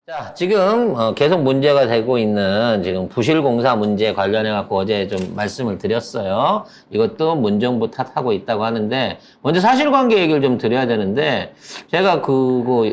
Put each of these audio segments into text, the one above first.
자, 지금 계속 문제가 되고 있는 지금 부실공사 문제 관련해 갖고 어제 좀 말씀을 드렸어요. 이것도 문정부 탓하고 있다고 하는데 먼저 사실관계 얘기를 좀 드려야 되는데 제가 그런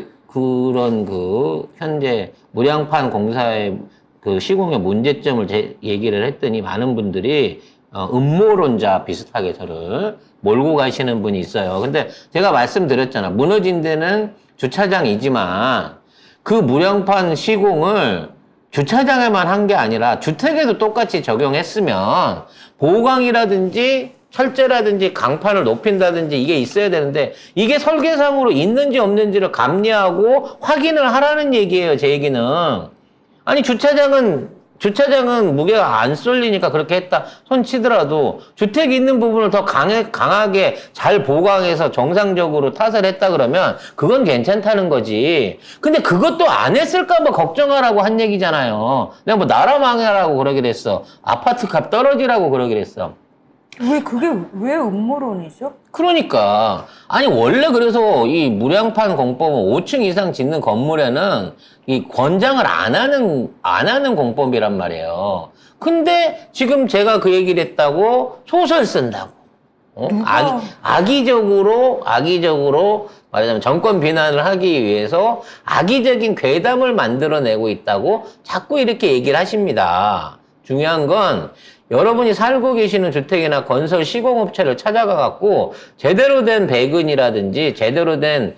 현재 무량판 공사의 그 시공의 문제점을 얘기를 했더니 많은 분들이 음모론자 비슷하게 저를 몰고 가시는 분이 있어요. 근데 제가 말씀드렸잖아. 무너진 데는 주차장이지만 그 무량판 시공을 주차장에만 한 게 아니라 주택에도 똑같이 적용했으면 보강이라든지 철제라든지 강판을 높인다든지 이게 있어야 되는데 이게 설계상으로 있는지 없는지를 감리하고 확인을 하라는 얘기예요. 제 얘기는. 아니 주차장은 무게가 안 쏠리니까 그렇게 했다 손 치더라도 주택이 있는 부분을 더 강하게 잘 보강해서 정상적으로 탓을 했다 그러면 그건 괜찮다는 거지. 근데 그것도 안 했을까 봐 걱정하라고 한 얘기잖아요. 내가 뭐 나라 망해라고 그러기로 했어. 아파트 값 떨어지라고 그러기로 했어. 왜 음모론이죠? 그러니까 아니 원래 그래서 이 무량판 공법은 5층 이상 짓는 건물에는 이 권장을 안 하는 공법이란 말이에요. 근데 지금 제가 그 얘기를 했다고 소설 쓴다고. 악의적으로 말하자면 정권 비난을 하기 위해서 악의적인 괴담을 만들어내고 있다고 자꾸 이렇게 얘기를 하십니다. 중요한 건 여러분이 살고 계시는 주택이나 건설 시공업체를 찾아가 갖고 제대로 된 배근이라든지 제대로 된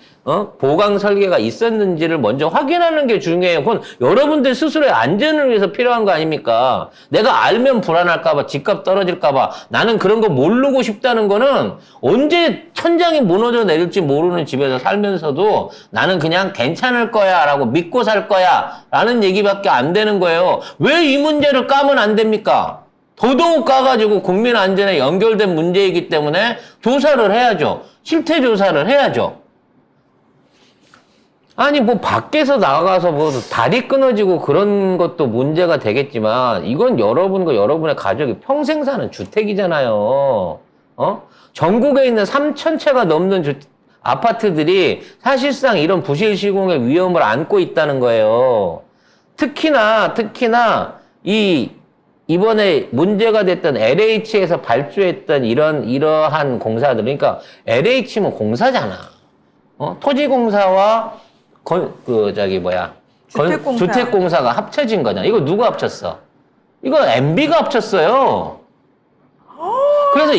보강 설계가 있었는지를 먼저 확인하는 게 중요해요. 그건 여러분들 스스로의 안전을 위해서 필요한 거 아닙니까? 내가 알면 불안할까 봐, 집값 떨어질까 봐 나는 그런 거 모르고 싶다는 거는 언제 천장이 무너져 내릴지 모르는 집에서 살면서도 나는 그냥 괜찮을 거야 라고 믿고 살 거야 라는 얘기밖에 안 되는 거예요. 왜 이 문제를 까면 안 됩니까? 더더욱 까가지고 국민 안전에 연결된 문제이기 때문에 조사를 해야죠. 실태 조사를 해야죠. 아니 뭐 밖에서 나가서 뭐 다리 끊어지고 그런 것도 문제가 되겠지만 이건 여러분과 여러분의 가족이 평생 사는 주택이잖아요. 전국에 있는 3,000채가 넘는 아파트들이 사실상 이런 부실 시공의 위험을 안고 있다는 거예요. 특히나 이번에 문제가 됐던 LH에서 발주했던 이러한 공사들, 그러니까 LH면 공사잖아. 토지공사와 주택공사가 합쳐진 거잖아. 이거 누가 합쳤어? 이거 MB가 합쳤어요. 그래서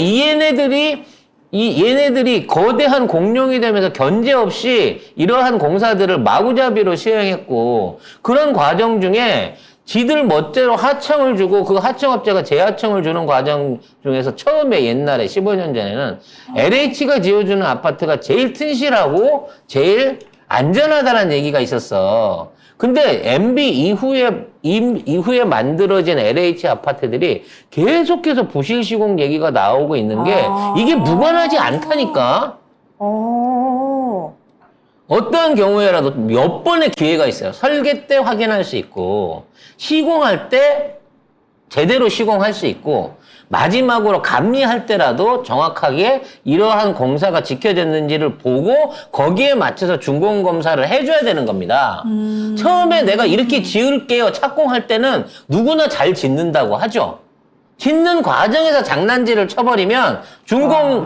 얘네들이 거대한 공룡이 되면서 견제 없이 이러한 공사들을 마구잡이로 시행했고, 그런 과정 중에 지들 멋대로 하청을 주고 그 하청업체가 재하청을 주는 과정 중에서 처음에 옛날에 15년 전에는 LH가 지어주는 아파트가 제일 튼실하고 제일 안전하다는 얘기가 있었어. 근데 MB 이후에 만들어진 LH 아파트들이 계속해서 부실 시공 얘기가 나오고 있는 게 이게 무관하지 않다니까. 어떤 경우에라도 몇 번의 기회가 있어요. 설계 때 확인할 수 있고, 시공할 때 제대로 시공할 수 있고, 마지막으로 감리할 때라도 정확하게 이러한 공사가 지켜졌는지를 보고 거기에 맞춰서 준공검사를 해줘야 되는 겁니다. 처음에 내가 이렇게 지을게요 착공할 때는 누구나 잘 짓는다고 하죠. 짓는 과정에서 장난질을 쳐버리면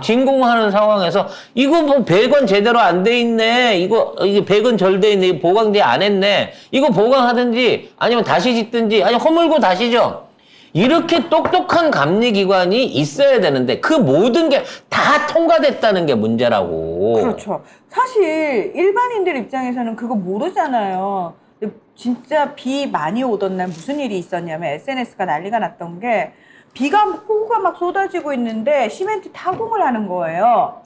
진공하는 상황에서 이거 뭐 배관 제대로 안 돼 있네. 이게 배관 절돼 있네. 이거 보강제 안 했네. 이거 보강하든지 아니면 다시 짓든지 아니 허물고 다시죠. 이렇게 똑똑한 감리기관이 있어야 되는데 그 모든 게 다 통과됐다는 게 문제라고. 그렇죠. 사실 일반인들 입장에서는 그거 모르잖아요. 진짜 비 많이 오던 날 무슨 일이 있었냐면 SNS가 난리가 났던 게 폭우가 막 쏟아지고 있는데 시멘트 타공을 하는 거예요.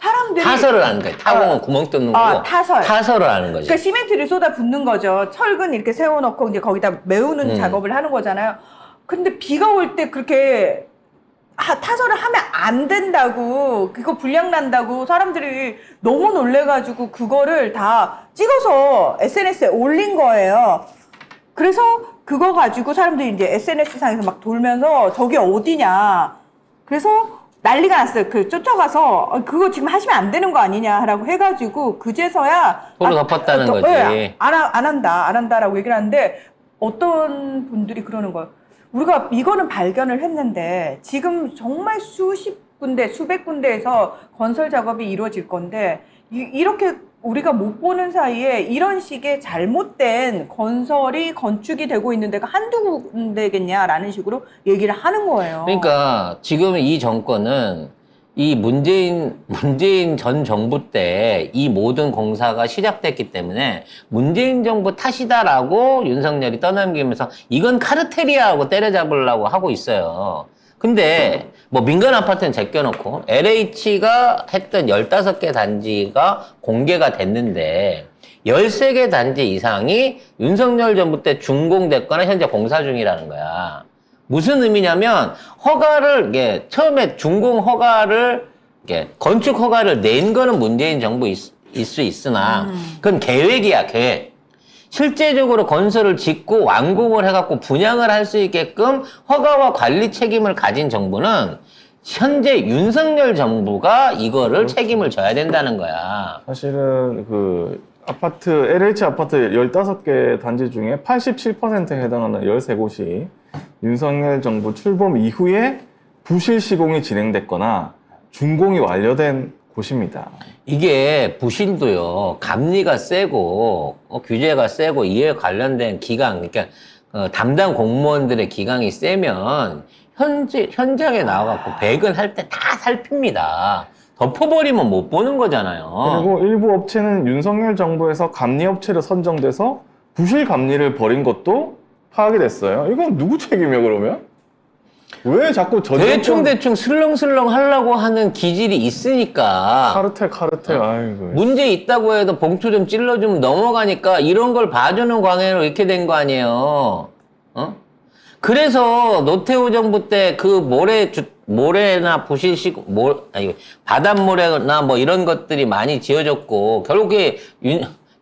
사람들이 타설을 하는 거예요. 타공은 구멍 뚫는 거고 타설을 하는 거죠. 그러니까 시멘트를 쏟아 붓는 거죠. 철근 이렇게 세워놓고 이제 거기다 메우는 작업을 하는 거잖아요. 근데 비가 올 때 그렇게 타설을 하면 안 된다고, 그거 불량 난다고 사람들이 너무 놀래가지고 그거를 다 찍어서 SNS에 올린 거예요. 그래서 그거 가지고 사람들이 이제 SNS상에서 막 돌면서 저게 어디냐. 그래서 난리가 났어요. 그 쫓아가서 그거 지금 하시면 안 되는 거 아니냐라고 해가지고 그제서야 코를 덮었다는 거지. 네, 안 한다라고 얘기를 하는데 어떤 분들이 그러는 거예요. 우리가 이거는 발견을 했는데 지금 정말 수십 군데, 수백 군데에서 건설 작업이 이루어질 건데 이렇게 우리가 못 보는 사이에 이런 식의 잘못된 건축이 되고 있는 데가 한두 군데겠냐라는 식으로 얘기를 하는 거예요. 그러니까 지금 이 정권은 이 문재인 전 정부 때 이 모든 공사가 시작됐기 때문에 문재인 정부 탓이다라고 윤석열이 떠넘기면서 이건 카르텔이야하고 때려잡으려고 하고 있어요. 근데 뭐 민간 아파트는 제껴놓고 LH가 했던 15개 단지가 공개가 됐는데 13개 단지 이상이 윤석열 정부 때 준공됐거나 현재 공사 중이라는 거야. 무슨 의미냐면 허가를 처음에 준공 허가를 건축 허가를 낸 거는 문재인 정부일 수 있으나 그건 계획이야, 계획. 실제적으로 건설을 짓고 완공을 해갖고 분양을 할 수 있게끔 허가와 관리 책임을 가진 정부는 현재 윤석열 정부가 이거를 책임을 져야 된다는 거야. 사실은 그 LH 아파트 15개 단지 중에 87%에 해당하는 13곳이 윤석열 정부 출범 이후에 부실 시공이 진행됐거나 준공이 완료된 곳입니다. 이게 부실도요, 감리가 세고, 규제가 세고, 이에 관련된 기강, 그러니까, 담당 공무원들의 기강이 세면, 현장에 나와갖고 배근할 때 다 살핍니다. 덮어버리면 못 보는 거잖아요. 그리고 일부 업체는 윤석열 정부에서 감리 업체로 선정돼서 부실 감리를 벌인 것도 파악이 됐어요. 이건 누구 책임이야, 그러면? 왜 자꾸 대충 슬렁슬렁 하려고 하는 기질이 있으니까. 카르텔, 아이고. 문제 있다고 해도 봉투 좀 찔러주면 넘어가니까 이런 걸 봐주는 광해로 이렇게 된 거 아니에요. 그래서 노태우 정부 때 그 모래나 바닷모래나 뭐 이런 것들이 많이 지어졌고, 결국에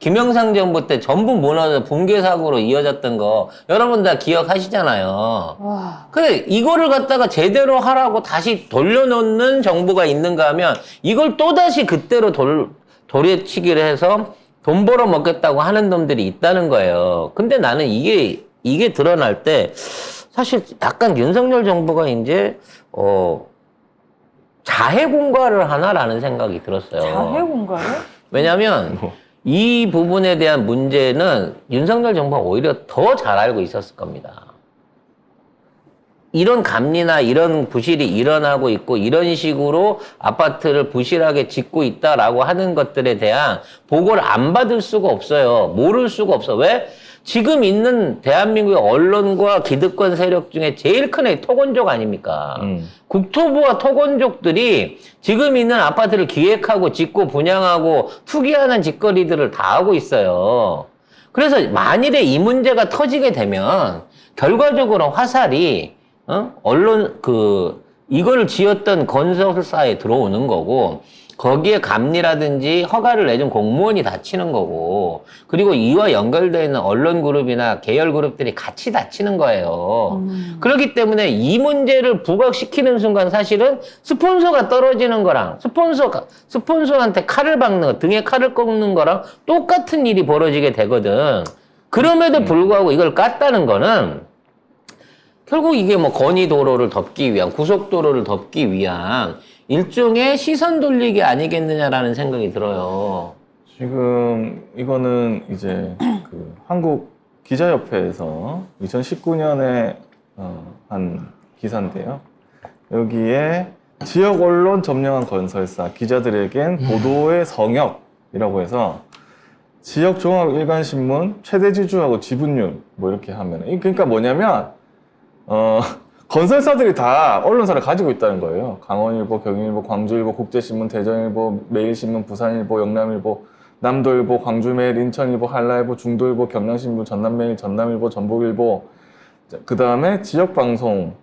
김영삼 정부 때 전부 무너져 붕괴 사고로 이어졌던 거 여러분 다 기억하시잖아요. 근데 이거를 갖다가 제대로 하라고 다시 돌려놓는 정부가 있는가 하면 이걸 또다시 그때로 도래치기를 해서 돈 벌어 먹겠다고 하는 놈들이 있다는 거예요. 근데 나는 이게 드러날 때 사실 약간 윤석열 정부가 이제 자해 공갈을 하나라는 생각이 들었어요. 자해 공갈을? 왜냐면 이 부분에 대한 문제는 윤석열 정부가 오히려 더 잘 알고 있었을 겁니다. 이런 감리나 이런 부실이 일어나고 있고 이런 식으로 아파트를 부실하게 짓고 있다라고 하는 것들에 대한 보고를 안 받을 수가 없어요. 모를 수가 없어. 왜? 지금 있는 대한민국의 언론과 기득권 세력 중에 제일 큰 애 토건족 아닙니까? 국토부와 토건족들이 지금 있는 아파트를 기획하고 짓고 분양하고 투기하는 짓거리들을 다 하고 있어요. 그래서 만일에 이 문제가 터지게 되면 결과적으로 화살이 이거를 지었던 건설사에 들어오는 거고, 거기에 감리라든지 허가를 내준 공무원이 다치는 거고, 그리고 이와 연결되어 있는 언론 그룹이나 계열 그룹들이 같이 다치는 거예요. 그렇기 때문에 이 문제를 부각시키는 순간 사실은 스폰서가 떨어지는 거랑 스폰서한테 칼을 박는 거, 등에 칼을 꺾는 거랑 똑같은 일이 벌어지게 되거든. 그럼에도 불구하고 이걸 깠다는 거는 결국 이게 뭐 건의도로를 덮기 위한, 구속도로를 덮기 위한 일종의 시선 돌리기 아니겠느냐라는 생각이 들어요. 지금 이거는 이제 그 한국 기자협회에서 2019년에 한 기사인데요. 여기에 지역 언론 점령한 건설사 기자들에겐 보도의 성역이라고 해서 지역 종합 일간신문 최대 지주하고 지분율 뭐 이렇게 하면, 그러니까 뭐냐면 건설사들이 다 언론사를 가지고 있다는 거예요. 강원일보, 경인일보, 광주일보, 국제신문, 대전일보, 매일신문, 부산일보, 영남일보, 남도일보, 광주매일, 인천일보, 한라일보, 중도일보, 경남신문, 전남매일, 전남일보, 전북일보. 그 다음에 지역방송은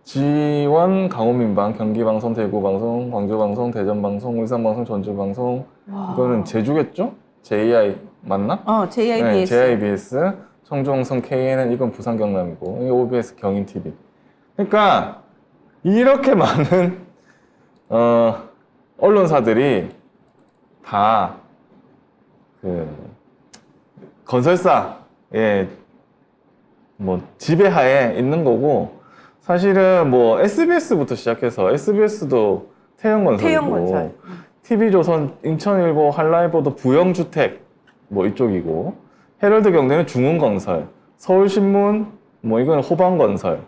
지원, 강원민방, 경기방송, 대구방송, 광주방송, 대전방송, 울산방송, 전주방송. 이거는 제주겠죠? JI 맞나? JIBS. 네, JIBS. 청주홍성 KNN 이건 부산 경남이고, OBS 경인 TV. 그러니까 이렇게 많은 언론사들이 다 그 건설사의 뭐 지배하에 있는 거고, 사실은 뭐 SBS부터 시작해서 SBS도 태영건설이고, 태영건설. TV조선, 인천일보, 한라일보도 부영주택 뭐 이쪽이고, 헤럴드경제는 중흥건설, 서울신문 뭐 이거는 호방건설,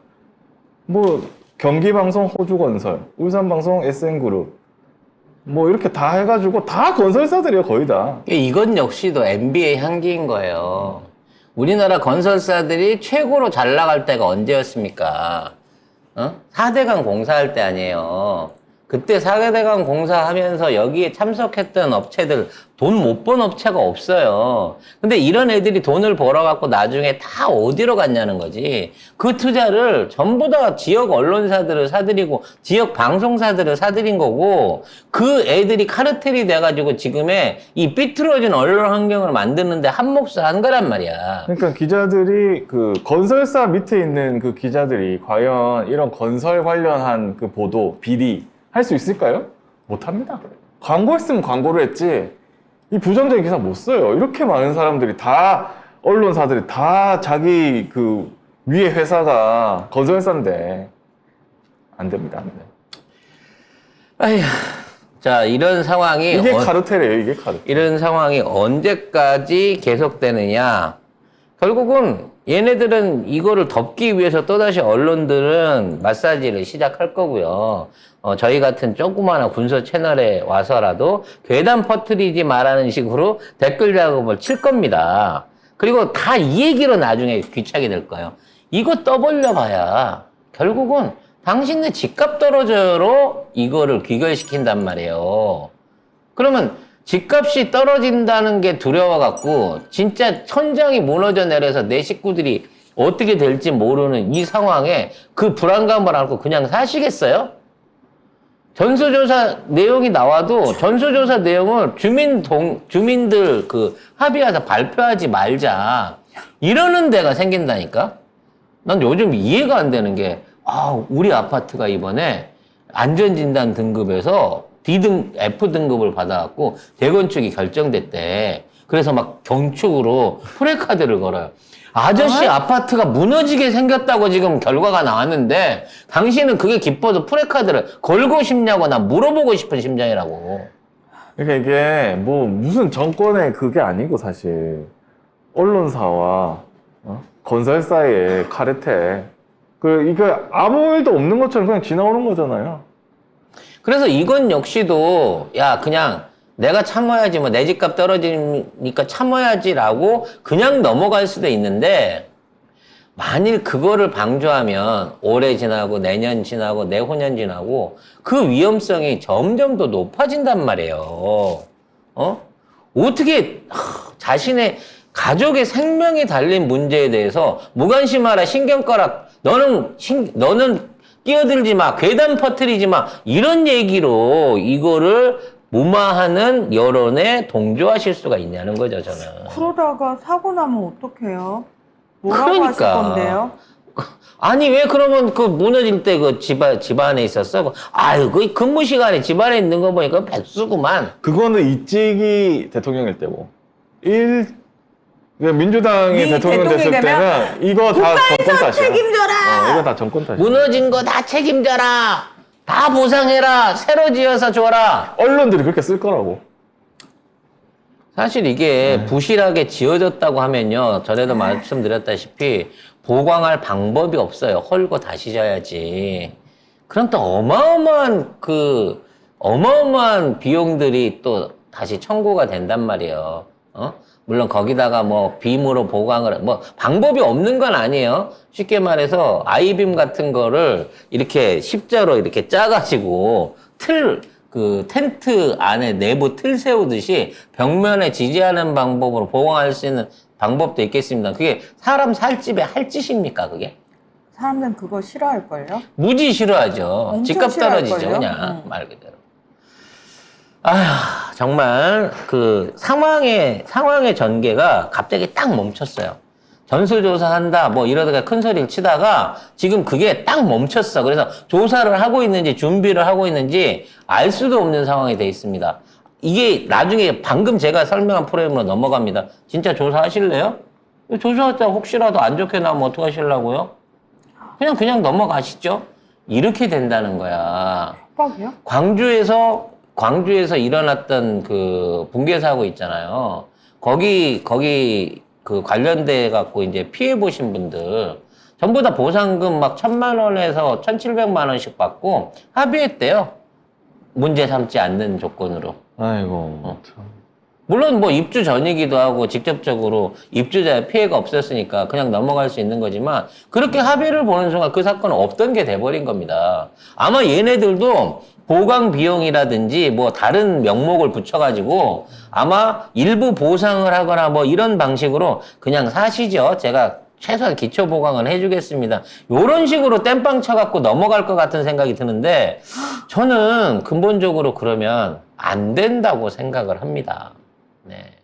뭐 경기방송 호주건설, 울산방송 SN그룹, 뭐 이렇게 다 해가지고 다 건설사들이에요, 거의 다. 이건 역시도 NBA 향기인 거예요. 우리나라 건설사들이 최고로 잘 나갈 때가 언제였습니까? 4대강 공사할 때 아니에요. 그때 4대강 공사하면서 여기에 참석했던 업체들 돈 못 번 업체가 없어요. 근데 이런 애들이 돈을 벌어갖고 나중에 다 어디로 갔냐는 거지. 그 투자를 전부 다 지역 언론사들을 사들이고 지역 방송사들을 사들인 거고, 그 애들이 카르텔이 돼가지고 지금의 이 삐뚤어진 언론 환경을 만드는데 한 몫을 한 거란 말이야. 그러니까 기자들이 그 건설사 밑에 있는 그 기자들이 과연 이런 건설 관련한 그 보도, 비리 할 수 있을까요? 못합니다. 광고했으면 광고를 했지 이 부정적인 기사 못 써요. 이렇게 많은 사람들이 다, 언론사들이 다 자기 그 위에 회사가 건설사인데 안 됩니다. 안 돼. 아휴, 자, 이런 상황이 이게 카르텔이에요. 이게 카르텔. 이런 상황이 언제까지 계속되느냐? 결국은 얘네들은 이거를 덮기 위해서 또다시 언론들은 마사지를 시작할 거고요. 저희 같은 조그마한 군소 채널에 와서라도 괴담 퍼뜨리지 말라는 식으로 댓글 작업을 칠 겁니다. 그리고 다 이 얘기로 나중에 귀착이 될 거예요. 이거 떠벌려 봐야 결국은 당신네 집값 떨어져로 이거를 귀결시킨단 말이에요. 그러면 집값이 떨어진다는 게 두려워갖고 진짜 천장이 무너져 내려서 내 식구들이 어떻게 될지 모르는 이 상황에 그 불안감을 안고 그냥 사시겠어요? 전수조사 내용이 나와도 전수조사 내용을 주민들 그 합의해서 발표하지 말자. 이러는 데가 생긴다니까? 난 요즘 이해가 안 되는 게, 우리 아파트가 이번에 안전진단 등급에서 F등급을 받아갖고 재건축이 결정됐대. 그래서 막 경축으로 프레카드를 걸어요. 아저씨 아파트가 무너지게 생겼다고 지금 결과가 나왔는데 당신은 그게 기뻐서 프레카드를 걸고 싶냐고 나 물어보고 싶은 심정이라고. 그러니까 이게 뭐 무슨 정권의 그게 아니고 사실 언론사와 건설사의 카르텔. 이거 아무 일도 없는 것처럼 그냥 지나오는 거잖아요. 그래서 이건 역시도 야 그냥 내가 참아야지 뭐 내 집값 떨어지니까 참아야지라고 그냥 넘어갈 수도 있는데, 만일 그거를 방조하면 올해 지나고 내년 지나고 내후년 지나고 그 위험성이 점점 더 높아진단 말이에요. 어떻게 자신의 가족의 생명이 달린 문제에 대해서 무관심하라, 신경 꺼라, 너는 끼어들지 마, 괴담 퍼뜨리지 마, 이런 얘기로 이거를 무마하는 여론에 동조하실 수가 있냐는 거죠, 저는. 그러다가 사고 나면 어떡해요? 뭐라고 그러니까. 하실 건데요? 아니, 왜 그러면 그 무너질 때 그 집안에 있었어? 아유, 그 근무 시간에 집안에 있는 거 보니까 백수구만. 그거는 이찍이 대통령일 때고. 민주당이 대통령 됐을 때는 이거 다 정권 탓이야. 책임져라! 이거 다 정권 탓이야. 무너진 거 다 책임져라! 다 보상해라! 새로 지어서 줘라! 언론들이 그렇게 쓸 거라고. 사실 이게 부실하게 지어졌다고 하면요, 전에도 말씀드렸다시피 보강할 방법이 없어요. 헐고 다시 져야지. 그럼 또 어마어마한 비용들이 또 다시 청구가 된단 말이에요. 물론 거기다가 뭐 빔으로 보강을 뭐 방법이 없는 건 아니에요. 쉽게 말해서 아이빔 같은 거를 이렇게 십자로 이렇게 짜가지고 텐트 안에 내부 틀 세우듯이 벽면에 지지하는 방법으로 보강할 수 있는 방법도 있겠습니다. 그게 사람 살 집에 할 짓입니까, 그게? 사람들은 그거 싫어할걸요? 무지 싫어하죠. 엄청 집값 떨어지죠, 싫어할걸요? 그냥. 말 그대로. 아휴, 정말 그 상황의 전개가 갑자기 딱 멈췄어요. 전수조사한다 뭐 이러다가 큰 소리를 치다가 지금 그게 딱 멈췄어. 그래서 조사를 하고 있는지 준비를 하고 있는지 알 수도 없는 상황이 돼 있습니다. 이게 나중에 방금 제가 설명한 프로그램으로 넘어갑니다. 진짜 조사하실래요? 조사하다가 혹시라도 안 좋게 나오면 어떡하시려고요? 그냥 넘어가시죠. 이렇게 된다는 거야. 협박이요? 광주에서 일어났던 그 붕괴 사고 있잖아요. 거기 그 관련돼 갖고 이제 피해 보신 분들 전부 다 보상금 막 1,000만 원에서 1,700만 원씩 받고 합의했대요. 문제 삼지 않는 조건으로. 아이고. 참. 물론 뭐 입주 전이기도 하고 직접적으로 입주자의 피해가 없었으니까 그냥 넘어갈 수 있는 거지만 그렇게 합의를 보는 순간 그 사건은 없던 게 돼버린 겁니다. 아마 얘네들도 보강 비용이라든지 뭐 다른 명목을 붙여가지고 아마 일부 보상을 하거나 뭐 이런 방식으로 그냥 사시죠. 제가 최소한 기초 보강은 해주겠습니다. 요런 식으로 땜빵 쳐갖고 넘어갈 것 같은 생각이 드는데 저는 근본적으로 그러면 안 된다고 생각을 합니다. 네.